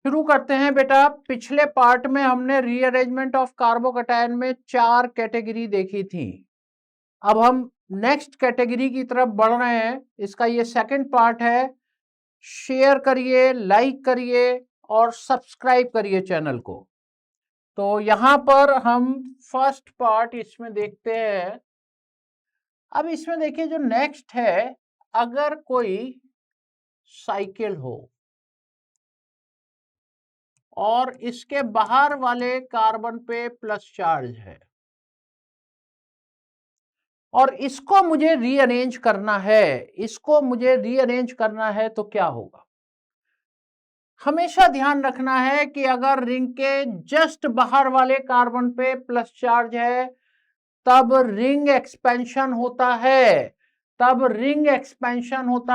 शुरू करते हैं बेटा। पिछले पार्ट में हमने रीअरेंजमेंट ऑफ कार्बोकैटायन में 4 कैटेगरी देखी थी। अब हम नेक्स्ट कैटेगरी की तरफ बढ़ रहे हैं। इसका ये सेकंड पार्ट है। शेयर करिए, लाइक करिए और सब्सक्राइब करिए चैनल को। तो यहां पर हम फर्स्ट पार्ट इसमें देखते हैं। अब इसमें देखिए जो नेक्स्ट है, अगर कोई साइकिल हो और इसके बाहर वाले कार्बन पे प्लस चार्ज है और इसको मुझे रीअरेंज करना है, तो क्या होगा? हमेशा ध्यान रखना है कि अगर रिंग के जस्ट बाहर वाले कार्बन पे प्लस चार्ज है तब रिंग एक्सपेंशन होता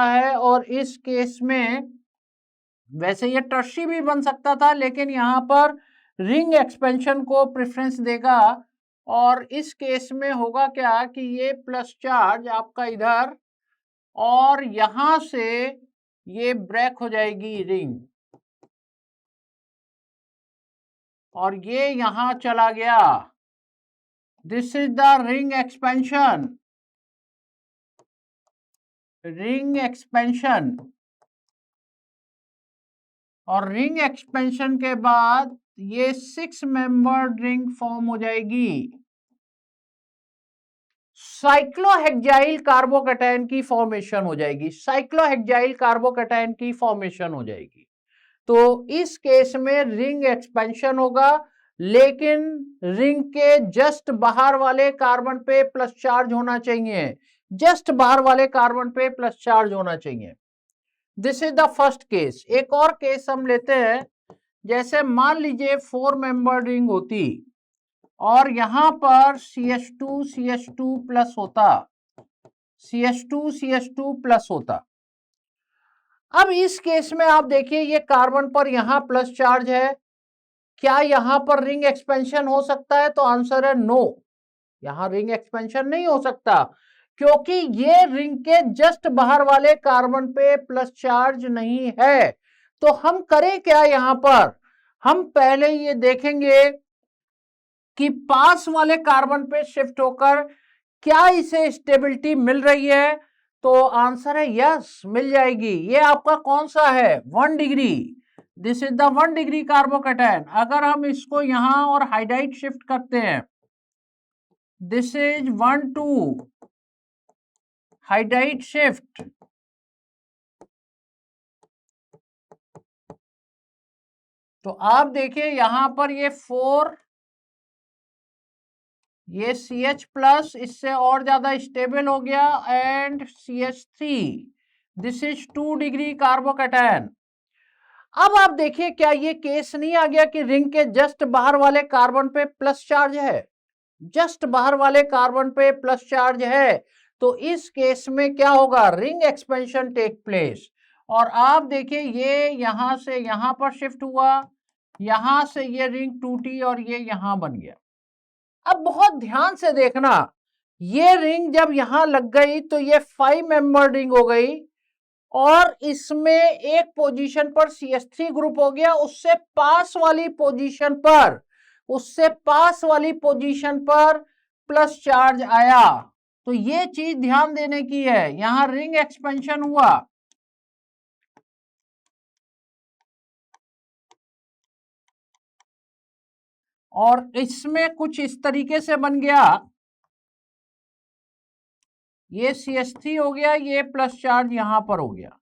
है और इस केस में वैसे ये टर्शी भी बन सकता था, लेकिन यहां पर रिंग एक्सपेंशन को प्रेफरेंस देगा और इस केस में होगा क्या कि ये प्लस चार्ज आपका इधर और यहां से ये ब्रेक हो जाएगी रिंग और ये यहां चला गया। This is the ring expansion और रिंग एक्सपेंशन के बाद ये 6 मेंबर्ड रिंग फॉर्म हो जाएगी। साइक्लोहेक्साइल कार्बोकैटायन की फॉर्मेशन हो जाएगी। तो इस केस में रिंग एक्सपेंशन होगा, लेकिन रिंग के जस्ट बाहर वाले कार्बन पे प्लस चार्ज होना चाहिए। This is the first case. एक और केस हम लेते हैं। जैसे मान लीजिए 4 मेंबर रिंग होती और यहां पर CH2 प्लस होता। अब इस केस में आप देखिए ये कार्बन पर यहां प्लस चार्ज है, क्या यहां पर रिंग एक्सपेंशन हो सकता है? तो आंसर है नो, यहां रिंग एक्सपेंशन नहीं हो सकता क्योंकि ये रिंग के जस्ट बाहर वाले कार्बन पे प्लस चार्ज नहीं है। तो हम करें क्या? यहां पर हम पहले ये देखेंगे कि पास वाले कार्बन पे शिफ्ट होकर क्या इसे स्टेबिलिटी मिल रही है। तो आंसर है यस, मिल जाएगी। ये आपका कौन सा है? 1 degree. This is the 1 degree carbocation. अगर हम इसको यहां और हाइड्राइड शिफ्ट करते हैं, दिस इज 1,2 हाइड्राइड शिफ्ट, तो आप देखिए यहां पर ये 4, ये CH प्लस इससे और ज्यादा स्टेबल हो गया and CH3। This is 2 degree carbocation. अब आप देखिए क्या ये केस नहीं आ गया कि रिंग के जस्ट बाहर वाले कार्बन पे प्लस चार्ज है? तो इस केस में क्या होगा? रिंग एक्सपेंशन टेक प्लेस और आप देखिए ये यहां से यहां पर शिफ्ट हुआ, यहां से ये रिंग टूटी और ये यहां बन गया। अब बहुत ध्यान से देखना, ये रिंग जब यहां लग गई तो ये 5 मेंबर रिंग हो गई और इसमें एक पोजीशन पर CH3 ग्रुप हो गया, उससे पास वाली पोजीशन पर प्लस चार्ज आया। तो ये चीज ध्यान देने की है, यहां रिंग एक्सपेंशन हुआ और इसमें कुछ इस तरीके से बन गया, ये CH3 हो गया, ये प्लस चार्ज यहां पर हो गया।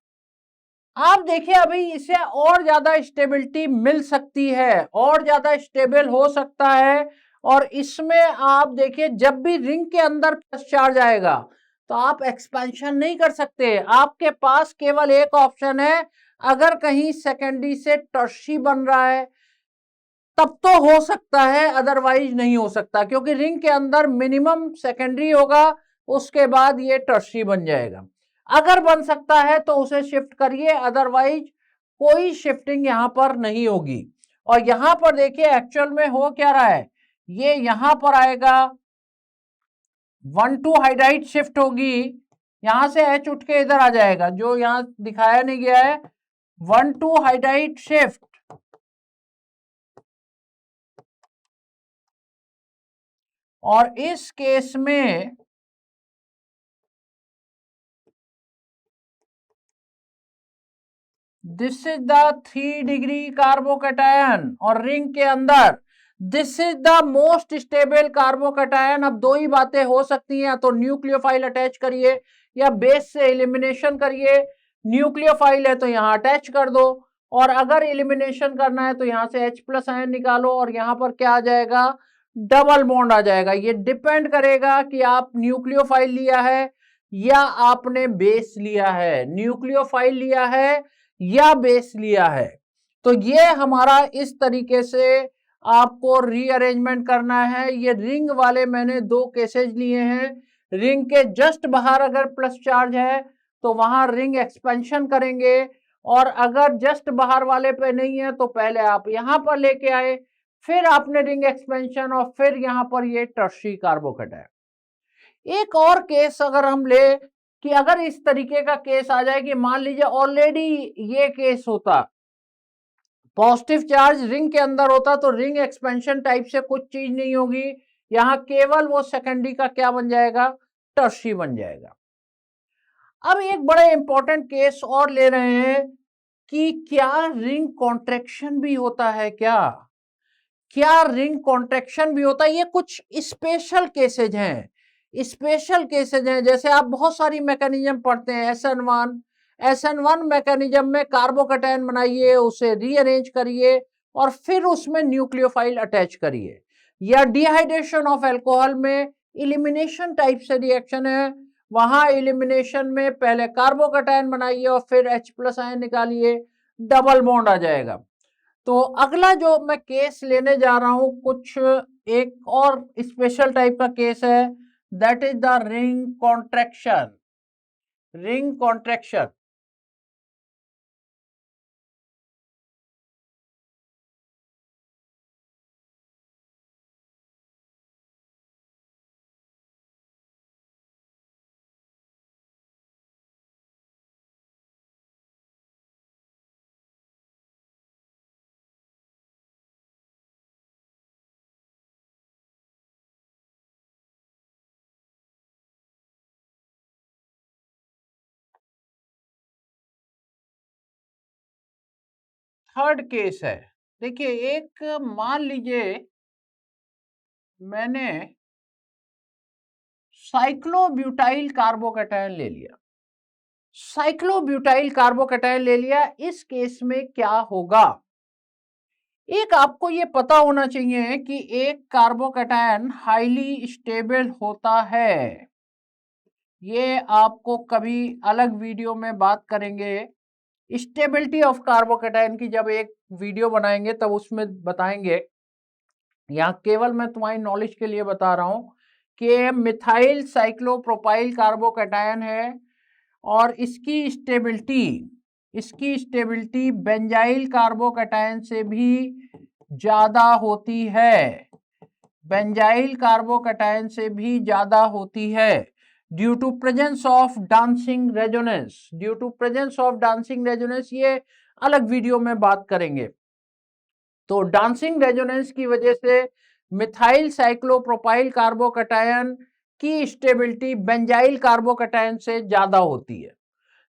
आप देखिए अभी इसे और ज्यादा स्टेबिलिटी मिल सकती है, और ज्यादा स्टेबल हो सकता है और इसमें आप देखिए जब भी रिंग के अंदर प्लस चार्ज आएगा तो आप एक्सपेंशन नहीं कर सकते। आपके पास केवल एक ऑप्शन है, अगर कहीं सेकेंडरी से टर्शी बन रहा है तब तो हो सकता है, अदरवाइज नहीं हो सकता, क्योंकि रिंग के अंदर मिनिमम सेकेंडरी होगा, उसके बाद ये टर्शी बन जाएगा। अगर बन सकता है तो उसे शिफ्ट करिए, अदरवाइज कोई शिफ्टिंग यहां पर नहीं होगी। और यहां पर देखिए एक्चुअल में हो क्या रहा है, ये यहां पर आएगा 1,2 हाइड्राइड शिफ्ट होगी, यहां से H उठ के इधर आ जाएगा, जो यहां दिखाया नहीं गया है। 1,2 हाइड्राइड शिफ्ट और इस केस में this is the 3 degree carbocation और रिंग के अंदर this is the most stable carbocation. अब दो ही बातें हो सकती हैं, तो न्यूक्लियोफाइल अटैच करिए या बेस से एलिमिनेशन करिए। न्यूक्लियोफाइल है तो यहां अटैच कर दो, और अगर एलिमिनेशन करना है तो यहां से H प्लस आयन निकालो और यहां पर क्या आ जाएगा, डबल बॉन्ड आ जाएगा। ये डिपेंड करेगा कि आप न्यूक्लियोफाइल लिया है या आपने बेस लिया है, न्यूक्लियोफाइल लिया है या बेस लिया है। तो ये हमारा इस तरीके से आपको रीअरेंजमेंट करना है। ये रिंग वाले मैंने दो केसेस लिए हैं। रिंग के जस्ट बाहर अगर प्लस चार्ज है तो वहां रिंग एक्सपेंशन करेंगे, और अगर जस्ट बाहर वाले पे नहीं है तो पहले आप यहां पर लेके आए, फिर आपने रिंग एक्सपेंशन और फिर यहां पर ये टर्शियरी कार्बोकैटायन। एक और केस अगर हम ले कि अगर इस तरीके का केस आ जाए कि मान लीजिए ऑलरेडी ये केस होता, पॉजिटिव चार्ज रिंग के अंदर होता, तो रिंग एक्सपेंशन टाइप से कुछ चीज नहीं होगी, यहां केवल वो सेकेंडरी का क्या बन जाएगा, टर्शियरी बन जाएगा। अब एक बड़े इंपॉर्टेंट केस और ले रहे हैं कि क्या रिंग कॉन्ट्रैक्शन भी होता है, क्या रिंग कॉन्ट्रैक्शन भी होता है। ये कुछ स्पेशल केसेज हैं, स्पेशल केसेज हैं। जैसे आप बहुत सारी मैकेनिज्म पढ़ते हैं, SN1 मैकेनिज्म में कार्बोकैटायन बनाइए, उसे रीअरेंज करिए और फिर उसमें न्यूक्लियोफाइल अटैच करिए, या डिहाइड्रेशन ऑफ अल्कोहल में इलिमिनेशन टाइप से रिएक्शन है, वहां इलिमिनेशन में पहले कार्बोकैटायन बनाइए और फिर H प्लस आयन निकालिए, डबल बॉन्ड आ जाएगा। तो अगला जो मैं केस लेने जा रहा हूं, कुछ एक और स्पेशल टाइप का केस है, that is the ring contraction. Ring contraction third case है। देखिए, एक मान लीजिए मैंने साइक्लोब्यूटाइल कार्बोकैटायन ले लिया, साइक्लोब्यूटाइल कार्बोकैटायन ले लिया। इस केस में क्या होगा, एक आपको ये पता होना चाहिए कि एक कार्बोकैटायन हाईली स्टेबल होता है। ये आपको कभी अलग वीडियो में बात करेंगे, स्टेबिलिटी ऑफ कार्बोकैटायन की जब एक वीडियो बनाएंगे तब उसमें बताएंगे। यहाँ केवल मैं तुम्हारी नॉलेज के लिए बता रहा हूं कि मिथाइल साइक्लोप्रोपाइल कार्बोकैटायन है और इसकी स्टेबिलिटी बेंजाइल कार्बोकैटायन से भी ज्यादा होती है, बेंजाइल कार्बोकैटायन से भी ज्यादा होती है, due to presence of dancing resonance. Due to presence of dancing resonance ये अलग वीडियो में बात करेंगे। तो डांसिंग रेजोनेंस की वजह से मिथाइल साइक्लोप्रोपाइल कार्बोकैटायन की स्टेबिलिटी बेंजाइल कार्बोकैटायन से ज्यादा होती है।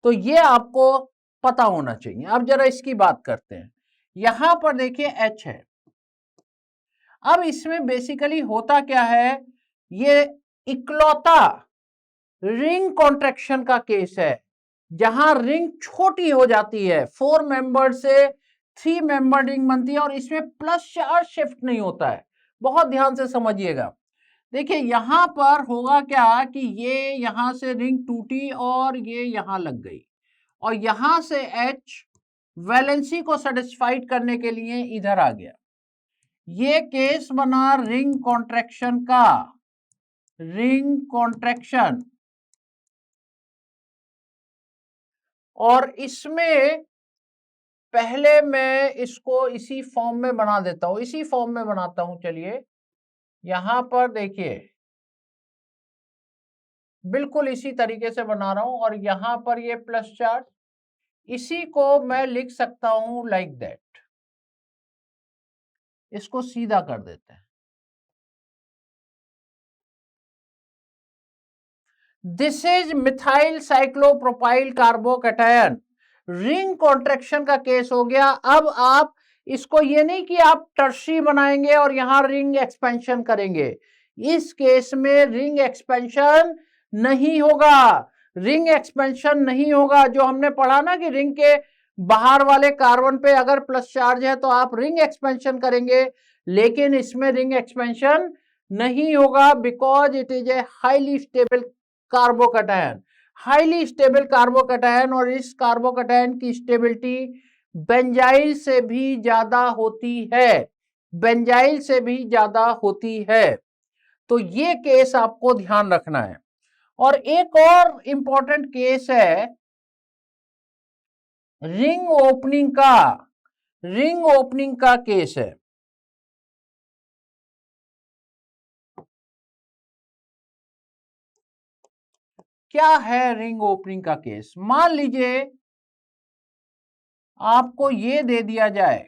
तो ये आपको पता होना चाहिए। अब जरा इसकी बात करते हैं। यहां पर देखिए H है। अब इसमें बेसिकली होता क्या है, ये इकलौता रिंग कॉन्ट्रैक्शन का केस है जहां रिंग छोटी हो जाती है, 4 मेंबर से 3 मेंबर रिंग बनती है और इसमें प्लस चार्ज शिफ्ट नहीं होता है। बहुत ध्यान से समझिएगा। देखिए यहां पर होगा क्या कि ये यहां से रिंग टूटी और ये यहां लग गई, और यहां से H वैलेंसी को सेटिस्फाइड करने के लिए इधर आ गया। ये केस बना रिंग कॉन्ट्रैक्शन का, रिंग कॉन्ट्रैक्शन। और इसमें पहले मैं इसको इसी फॉर्म में बना देता हूं, इसी फॉर्म में बनाता हूं। चलिए यहां पर देखिए बिल्कुल इसी तरीके से बना रहा हूं, और यहां पर ये प्लस चार्ज, इसी को मैं लिख सकता हूं लाइक दैट। इसको सीधा कर देते हैं। This is methyl cyclopropyl carbocation, ring contraction का केस हो गया। अब आप इसको ये नहीं कि आप टर्शी बनाएंगे और यहां रिंग एक्सपेंशन करेंगे, इस केस में रिंग एक्सपेंशन नहीं होगा, रिंग एक्सपेंशन नहीं होगा। जो हमने पढ़ा ना कि रिंग के बाहर वाले कार्बन पे अगर प्लस चार्ज है तो आप रिंग एक्सपेंशन करेंगे, लेकिन इसमें रिंग एक्सपेंशन नहीं होगा, because it is a highly stable carbocation, highly stable carbocation. और इस कार्बोकैटायन की स्टेबिलिटी बेंजाइल से भी ज्यादा होती है, बेंजाइल से भी ज्यादा होती है। तो ये केस आपको ध्यान रखना है। और एक और इंपॉर्टेंट केस है रिंग ओपनिंग का, रिंग ओपनिंग का केस है। क्या है रिंग ओपनिंग का केस? मान लीजिए आपको ये दे दिया जाए,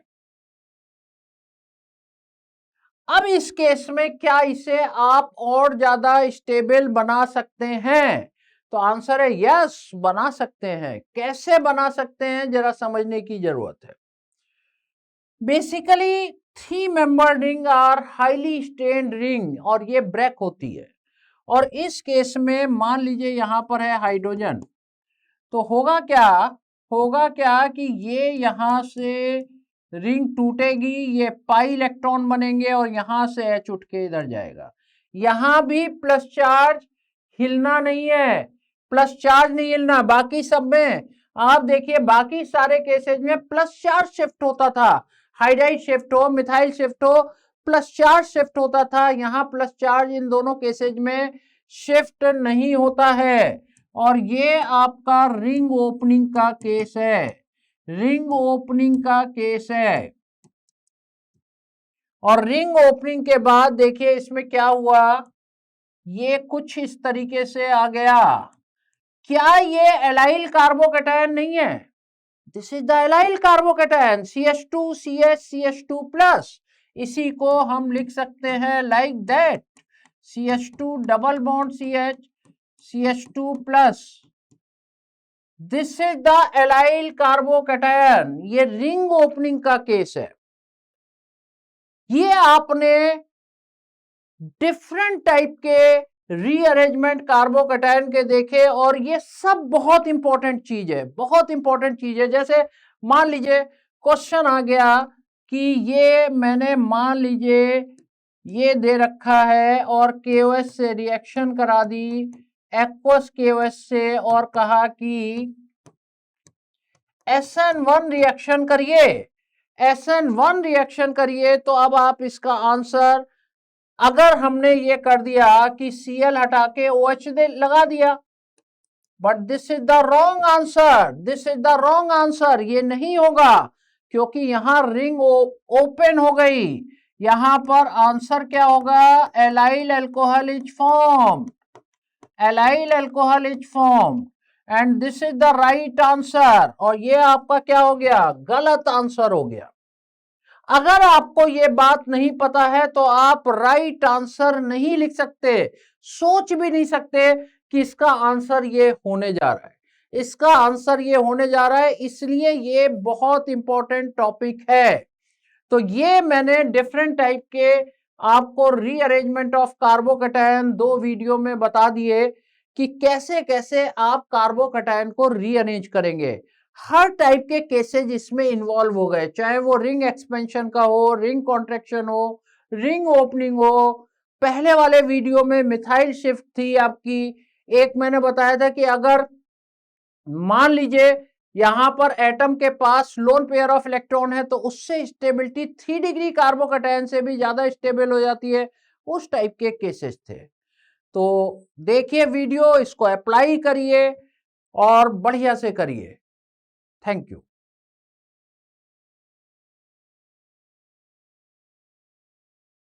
अब इस केस में क्या इसे आप और ज्यादा स्टेबल बना सकते हैं? तो आंसर है यस, बना सकते हैं। कैसे बना सकते हैं जरा समझने की जरूरत है। Basically 3 member ring are highly strained ring और ये ब्रेक होती है। और इस केस में मान लीजिए यहां पर है हाइड्रोजन, तो होगा क्या, होगा क्या कि ये यहां से रिंग टूटेगी, ये पाई इलेक्ट्रॉन बनेंगे और यहां से एच उठ के इधर जाएगा। यहां भी प्लस चार्ज हिलना नहीं है, प्लस चार्ज नहीं हिलना। बाकी सब में आप देखिए, बाकी सारे केसेज में प्लस चार्ज शिफ्ट होता था, हाइड्राइड शिफ्ट हो, मिथाइल शिफ्ट हो, प्लस चार्ज शिफ्ट होता था। यहां प्लस चार्ज इन दोनों केसेज में शिफ्ट नहीं होता है। और ये आपका रिंग ओपनिंग का केस है, रिंग ओपनिंग का केस है। और रिंग ओपनिंग के बाद देखिए इसमें क्या हुआ, ये कुछ इस तरीके से आ गया। क्या ये एलाइल कार्बोकैटायन नहीं है? This is the allyl carbocation, CH2CH CH2+। इसी को हम लिख सकते हैं like that, CH2 double bond CH CH2+। This is the allyl carbocation. ये रिंग ओपनिंग का केस है। ये आपने डिफरेंट टाइप के रीअरेंजमेंट कार्बोकैटायन के देखे, और ये सब बहुत इंपॉर्टेंट चीज है, बहुत इंपॉर्टेंट चीज है। जैसे मान लीजिए क्वेश्चन आ गया कि ये मैंने मान लीजिए ये दे रखा है और KOH से रिएक्शन करा दी, एक्वस KOH से, और कहा कि SN1 रिएक्शन करिए, SN1 रिएक्शन करिए। तो अब आप इसका आंसर, अगर हमने ये कर दिया कि Cl हटा के OH लगा दिया, but this is the wrong answer, this is the wrong answer. ये नहीं होगा क्योंकि यहां रिंग ओपन हो गई। यहां पर आंसर क्या होगा, allyl alcohol is form, allyl alcohol is form, and this is the right answer. और ये आपका क्या हो गया, गलत आंसर हो गया। अगर आपको ये बात नहीं पता है तो आप राइट आंसर नहीं लिख सकते, सोच भी नहीं सकते कि इसका आंसर ये होने जा रहा है, इसका आंसर ये होने जा रहा है। इसलिए ये बहुत इंपॉर्टेंट टॉपिक है। तो ये मैंने डिफरेंट टाइप के आपको रीअरेंजमेंट ऑफ कार्बोकैटायन 2 वीडियो में बता दिए कि कैसे कैसे आप कार्बोकैटायन को रीअरेंज करेंगे। हर टाइप के केसेज इसमें इन्वॉल्व हो गए, चाहे वो रिंग एक्सपेंशन का हो, रिंग कॉन्ट्रैक्शन हो, रिंग ओपनिंग हो। पहले वाले वीडियो में मिथाइल शिफ्ट थी आपकी। एक मैंने बताया था कि अगर मान लीजिए यहां पर एटम के पास लोन पेयर ऑफ इलेक्ट्रॉन है तो उससे स्टेबिलिटी 3 डिग्री कार्बोकैटायन से भी ज्यादा स्टेबल हो जाती है, उस टाइप के केसेस थे। तो देखिए वीडियो, इसको अप्लाई करिए और बढ़िया से करिए। Thank you.